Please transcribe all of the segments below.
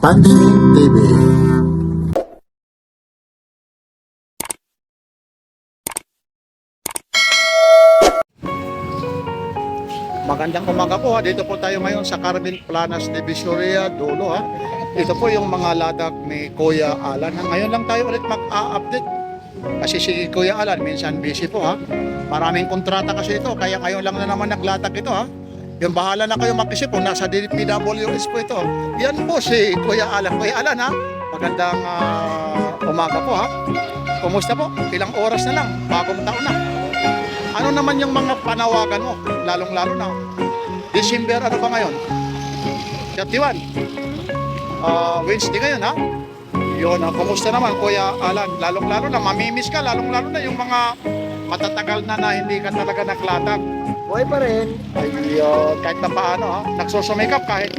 Papansin TV. Magandang umaga po ha. Dito po tayo ngayon sa Carmen Planas Divisoria, Dulo ha. Ito po yung mga ladak ni Kuya Alan. Ngayon lang tayo ulit mag-update. Kasi si Kuya Alan minsan busy po ha. Maraming kontrata kasi ito. Kaya ngayon lang na naman naglatak ito ha. Yung bahala na kayo mag-isip kung nasa DPWS po ito. Yan po si Kuya Alan. Kuya Alan ha. Magandang umaga po ha. Kumusta po? Ilang oras na lang. Bagong taon na. Ano naman yung mga panawagan mo? Lalong-lalo na. December, ano ba ngayon? 31. Wednesday ngayon, ha? Yun, kumusta naman, Kuya Alan? Lalong-lalo na, mamimiss ka. Lalong-lalo na yung mga matatagal na hindi ka talaga naklatag. Buhay pa rin. Ay, kahit na paano, ha? Nagsusumikap kahit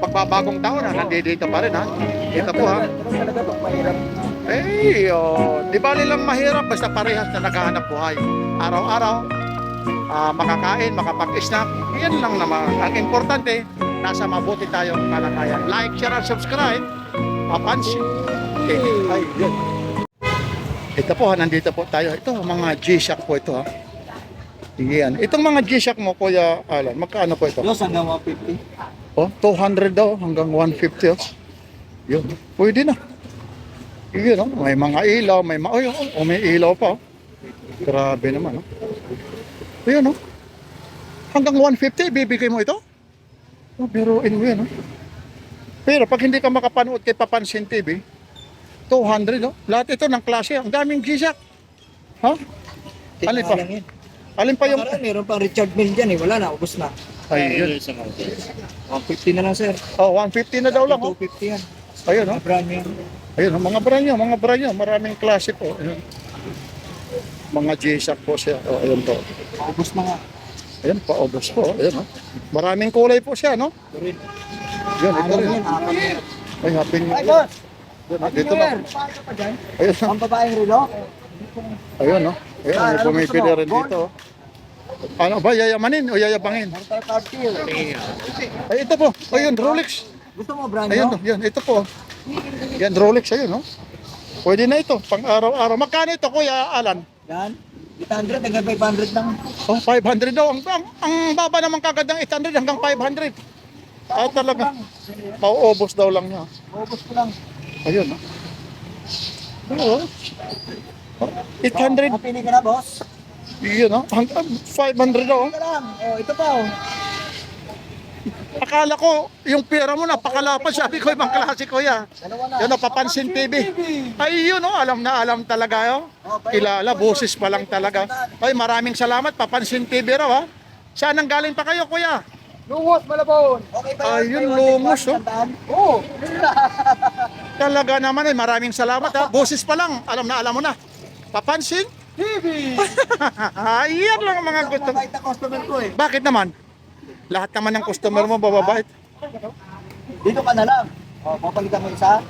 pagbabagong taon, ha? Nandito pa rin, ha? Ito po, ha? Talaga pag mahirap. Di ba nilang mahirap basta parehas na naghahanap buhay. Araw-araw, makakain, makapag-snack, yan lang naman. Ang importante, nasa mabuti tayong kalagayan. Like, share, and subscribe. Papansin. Ay, yun. Ito po, nandito po tayo. Ito, mga G-Shock po ito, ha. Yan. Itong mga G-Shock mo, Kuya Alan, magkano po ito? Los hanggang 150. Oh, 200 daw, hanggang 150. Oh. Yun, pwede na. Yun, oh. May mga ilaw, may may ilaw pa. Oh. Grabe naman, oh. Ayan, oh. Hanggang 150, bibigay mo ito? Oh, biruin mo yan, oh. Pero pag hindi ka makapanood kay Papansin TV, 200, oh. Lahat ito ng klase. Ang daming G-Shock. Ha? Alin pa? Alin pa yung... Meron pang Richard Mille dyan eh. Wala na, ubos na. Ay, yun. 150 na lang sir. Oh, 150 na daw lang, oh. 250 yan. Ayun, oh. Brand yan. Ayun, oh, mga brand nyo. Maraming klase po. Ayun. Mga G-Shock po siya. Oh, ayun po. Ubos na nga. Ayun, paubos po. Ayun, oh. Maraming kulay po siya, no? Rin. Yun, ito Ano rin. yan? Apat yan. Ay, happy new Ay, year. boss! Yun, oh, dito na. Ayun, oh. Ang babaeng relo? Ayun, no? Ayun, may pumipili rin dito. Oh. Ano ba, yayamanin o yayabangin? Meron tayo card deal. Ay, ito po. Ayun, Rolex. Gusto mo brand Ayun, nyo? oh. Yun, ito po. Yan, Rolex, ayun, no? Pwede na ito, pang araw-araw. Magkano ito, Kuya Alan? Yan. 800 hanggang 500 lang. Oh, 500 daw. Ang baba naman kagad ng 800 hanggang 500. Ah, talaga. Pauubos daw lang niya. Ubos ko lang. Ayun, no? Oo. Oh, 800. Napili ka na boss? Yun, no? Hanggang 500 daw. Ito lang. Oh, ito pa oh. Akala ko, yung pera mo napakalapad. Sabi ko, ibang klase, Kuya. Dalawa na. Yun, Papansin TV. Ay, yun, no? Alam na alam talaga, yo. Kilala, boses pa lang talaga. Ay, maraming salamat, Papansin TV raw, ha? Saan ang galing pa kayo, Kuya? Lumos, Malabon. Okay ba Ayun, lumos, oh. Oo. Talaga naman, ay maraming salamat, ha? Boses pa lang, alam na alam mo na. Papansin? TV. Ayan lang ang mga gusto. Mabait na customer ko eh. Bakit naman? Lahat naman ng customer mo bababait. Dito ka na lang. O, papalitan mo isa.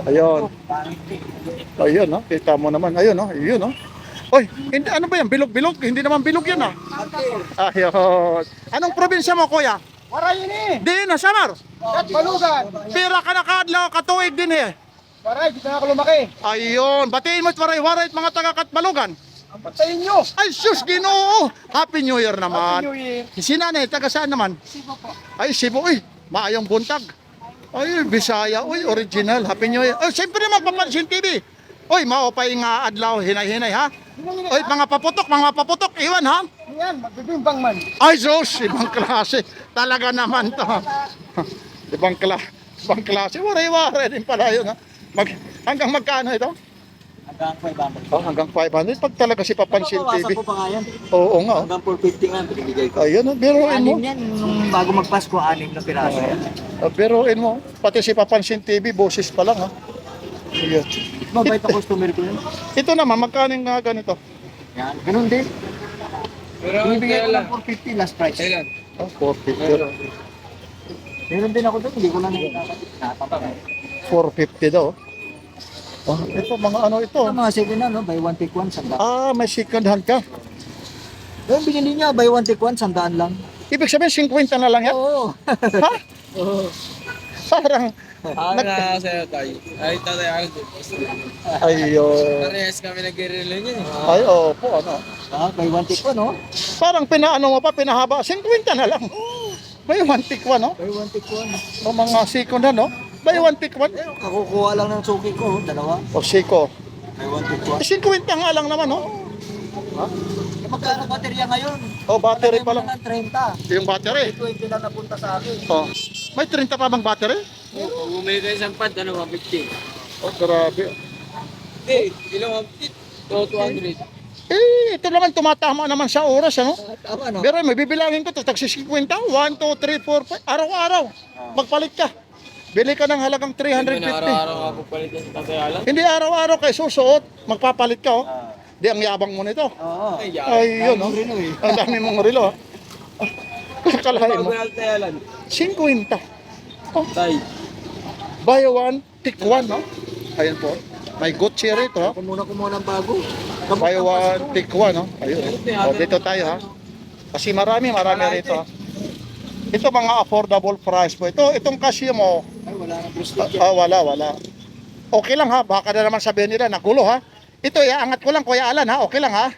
Ayun. Ayun, no? Kita mo naman. Ayun, no? Ayun, no? Oy, hindi, ano ba yan? Bilog-bilog? Hindi naman bilog yan, ah. Ayun. Anong probinsya mo, Kuya? Waray ni. Di na, Samar. At Balugan. Pira ka na kaadlaw, katuig din eh. Waray, dito na ako lumaki. Ayun. Batiin mo at waray-waray at mga taga-Katbalogan. Ang patayin nyo. Ay, sus, Ginoo. Happy New Year naman. Happy New Year. Si nanay, taga saan naman? Sibo po. Ay, Cebu, uy. Maayong buntag. Ay, Bisaya, uy, original. Happy New Year. Ay, siyempre naman, Papansin TV. Uy, maopay nga adlaw, hinay-hinay, ha? Uy, mga paputok, iwan, ha? Yan, magbibimbang man. Ay, sus, ibang klase. Talaga naman to. Ibang klase. Waray-waray din pala yun, ha? Hanggang magkano ito? Hanggang 500. Oh, hanggang 500. Pag talaga si Papansin Papawasan TV. ko pa nga yan. Oo nga, oh. Hanggang 450 nga, binibigay ko. Ayun, oh, biruin mo. Anim yan, nung bago magpasko, 6 na piraso yan. Biruin mo. Pati si Papansin TV, boses pa lang, ha? Ayun. Mabait na customer ko yun. Ito naman, magkano yung ganito? Yan, ganun din. Binibigay ko lang 450 last price. Oh, 450. Meron din ako doon, hindi ko lang nakakapag. 450 daw. Oh, ito, mga ano ito. Ito mga second hand, no? Buy one take one, sandaan. Ah, may second hand ka. Yung binili niya, buy one take one, sandaan lang. Ibig sabihin, 50 na lang yan? Oo. Ha? Oo. Parang, Na sa'yo tayo. Ay, tatay Alan. ayun. Parehas kami nag-relay niya. Ay, opo, ano. May one take one, no? Parang pinaano mo pa, pinahaba. 50 na lang. May one tick one, no? May one take one. O mga siko na, no? May one tick one. Kakukuha lang ng suki ko, dalawa. O siko. May one take one. 50 nga lang naman, no? Magkano baterya ngayon? O, battery pa lang. Ng 30. Yung battery. 20 lang napunta sa akin. O, may 30 pa bang battery? Pag bumili kayo isang pad, ano, 150. O, grabe. Hindi, ilang 150. So, 200. Eh, ito naman tumatama naman sa oras, ano? Tama, no? Pero may bibilangin ko to, tagsi 50, 1, 2, 3, 4, 5, araw-araw. Magpalit ka. Bili ka ng halagang Hindi mo 350. na araw-araw ka pupalitan sa tatay Alan. Hindi araw-araw kay susuot, magpapalit ka, oh. Di ang yabang mo nito. Oo. Ay, yan. Ay, yun, oh. Rino, eh. Ang dami mong relo, ah. Kalahin mo. Pag tatay Alan. 50. Tay. Buy one, take one, no? Ayun po. May Gucci rito, ha? Kumuha ng bago. Buy one, take one, no? Ayun. O, dito tayo, ha? Kasi marami rito, ha? Ito mga affordable price po. Itong Casio mo, Ay, wala nang prestige. wala. Okay lang, ha? Baka na naman sabihin nila, nagulo, ha? Ito, iaangat ko lang, Kuya Alan, ha? Okay lang, ha?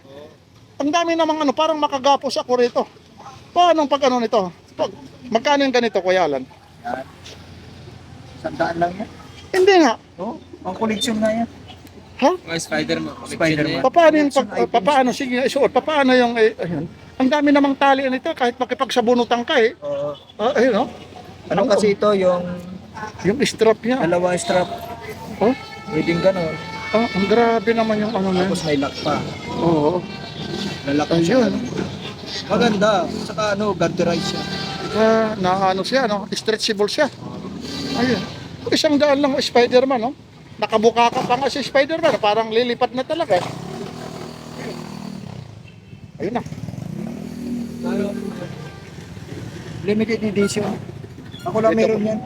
Ang dami namang ano, parang makagapos ako rito. Paano pag ano nito? Magkano yung ganito, Kuya Alan? Sandaan lang yan. Hindi nga. Oo. Ang koleksyon na yan. Ha? Mga Spider-Man. Spider-Man. Paano yung Collection items. paano sige isuot? Paano yung ayun? Ang dami namang tali nito kahit makipagsabunutan ka eh. Oo. Ayun oh. Ano kasi ito, yung Yung strap niya. dalawa strap. Oh, Pwedeng gano'n. ang grabe naman yung ano na. Tapos may lock pa. Oo. Lalaki siya. Ayun. Maganda. Saka ano, ganterize siya. Na ano siya no, stretchable siya. Ayun. 100 lang Spider-Man no. Nakabuka ka pa nga si Spider-Man, parang lilipad na talaga. Ayun na. Limited edition. Ako lang Dito meron po. yan.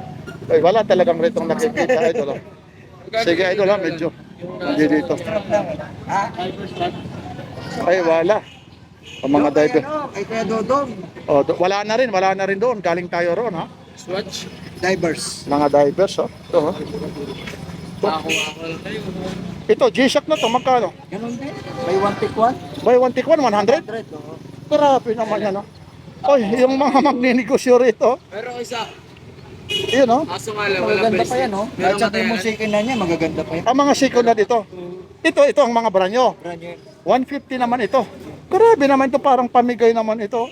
Ay, wala talagang retong nakikita idol. Sige idol ha, medyo. Hindi dito. Strap lang. Ha? Ay, wala. Ang mga diver. Ano, kay Kuya Dodong. Oh, wala na rin doon. Galing tayo roon ha. Swatch. Divers. Mga divers oh. Ito ha. Nakakuha ko lang tayo. Ito, G-Shock na to, magkano? Ganun din. May one take one. Buy one take one, 100? 100. Oo. Grabe naman yan oh. Oy, yung mga magninegosyo rito. Pero isa, Yun oh. kaso nga lang, wala Magaganda pa yan, no? Pero Kahit sa matay musikin na niya, magaganda pa yan. Ang mga siko na dito. Ito ang mga branyo. Brand new. 150 naman ito. Grabe naman ito, parang pamigay naman ito.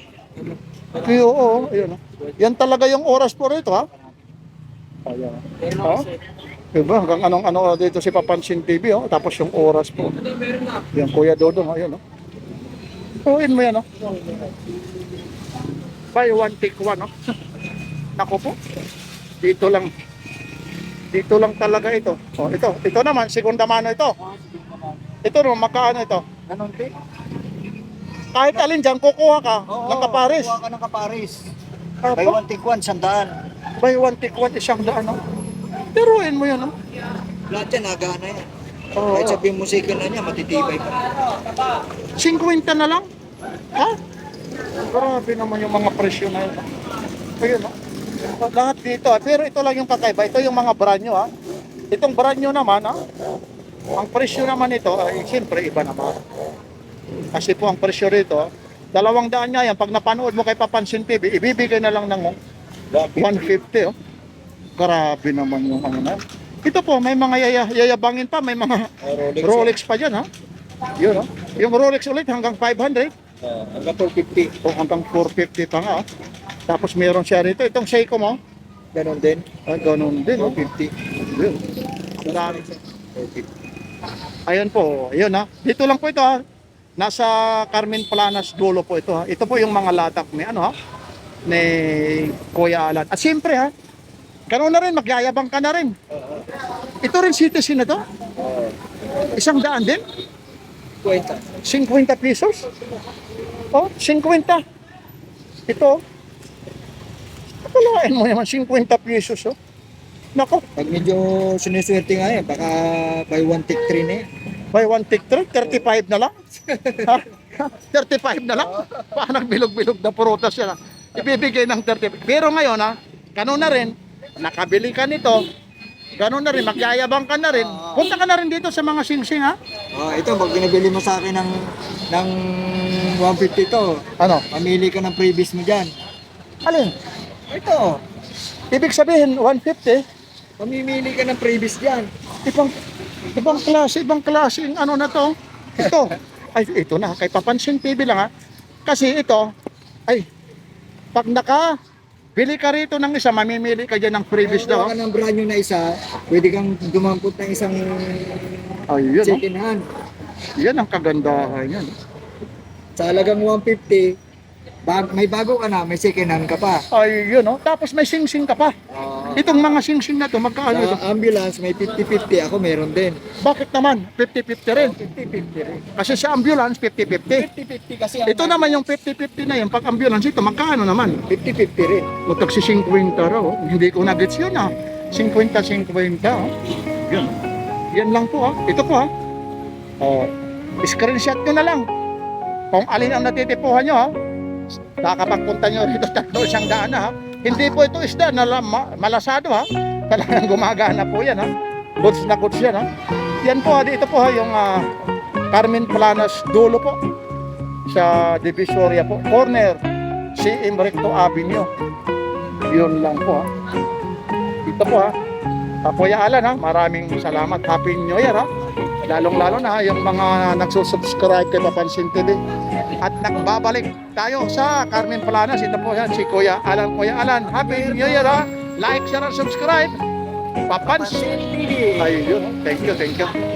Kaya oo, ayun oh. Yan talaga yung oras po rito ha. Ayan. Meron Oh? ako set. Diba? Hanggang anong ano dito si Papansin TV oh. Tapos yung oras po. Ito, meron na. Yan Kuya Dodong, ayun oh. Tuin mo yan oh. Buy one take one oh. Nako po. Dito lang talaga ito. Oh, ito naman segunda mano ito. Ito naman magkano ito? Ganun din. Kahit alin diyan kukuha ka ng kapares. Kuha ka ng kapares. Ah, Buy one take one, 100. Buy one take one, 100 oh. Turuin mo yan oh. Lahat yan, nagana yan. Oo. Kahit sabihin musikin na niya, matitibay pa. 50 na lang? Ha? Grabe naman yung mga presyo na yun. Ayun, no? Lahat dito, pero ito lang yung kakaiba. Ito yung mga brand nyo, ha? Itong brand nyo naman, ha? Ang presyo naman ito, ay siyempre iba naman. Kasi po ang presyo rito, 200 nga yan. Pag napanood mo kay Papansin TV, ibibigay na lang ng 150, oh. Grabe naman yung ano na. Ito po, may mga yayabangin pa, may mga Rolex pa dyan, ha? Yun, oh. Yung Rolex ulit hanggang 500. Hanggang 450. O hanggang 450 pa nga. Oh. Tapos meron siya rito. Itong Seiko mo. Ganun din. Ganun din. Oh. 450. Yun. Marami. Ayan po. Ayun ha. Dito lang po ito ha. Nasa Carmen Planas dulo po ito ha. Ito po yung mga latak ni ano ha. Ni Kuya Alan. At siyempre ha. Ganun na rin. Magyayabang ka na rin. Ito rin citizen na to. 100 din. Kwenta. 50 pesos? Oh, 50. Ito. Kapalain mo naman, 50 pesos. Oh. Nako, Pag medyo siniswerte nga yan, baka buy one take 3 na yan. buy one take 3, 35 na lang. Ha? 35 na lang. Parang bilog-bilog na prutas yan. Ibibigay ng 35. Pero ngayon, ha, ganun na rin, nakabili ka nito, ganun na rin, magyayabang ka na rin. Punta ka na rin dito sa mga singsing, ha? Ito, pag binibili mo sa akin ng 150 to, Ano? mamili ka ng previous mo dyan. Alin? Ito, Ibig sabihin, 150, mamimili ka ng previous dyan. ibang klase yung ano na to. Ito, ay, ito na, kay Papansin TV lang, ha? Kasi ito, ay, pag bili ka rito ng isa, mamimili ka dyan ng previous Kung daw. ka ng brand new na isa, pwede kang dumampot ng isang Ayun, oh. second hand. Yan ang kagandahan yan. Sa halagang 150, may bago ka na, may second hand ka pa. Ayun, oh. Tapos may singsing ka pa. Itong mga singsing na to, magkaano ito? Sa ambulance, may 50-50. Ako meron din. Bakit naman? 50-50 rin. 50-50 rin. Kasi sa ambulance, 50-50. 50-50 kasi Ito naman yung 50-50 na yun. Pag ambulance ito, magkano naman? 50-50 rin. O tagsi 50 raw. Oh. Hindi ko na-gets yun, ah. 50-50. Oh. Yun. Yan lang po, ah. Ito po, ah. Oh. Screenshot nyo na lang. Kung alin ang natitipuhan nyo, ha. Nakakapagpunta nyo rito 300 na, ha. Hindi po ito isda na malasado, ha. Talagang gumagana po yan, ha. Goods na goods yan, ha. Yan po, ha. Dito po, ha, yung Carmen Planas dulo po. Sa Divisoria po. Corner. CM Recto Avenue. Yun lang po, ha. Dito po, ha. Kuya Alan, ha. Maraming salamat. Happy New Year, ha. Lalong-lalo na, ha, yung mga nagsusubscribe kay Papansin TV. At nagbabalik tayo sa Carmen Planas. Ito po yan, si Kuya Alan. Kuya Alan, Happy New Year, ha. Like, share, and subscribe. Papansin TV. Ayun, thank you, thank you.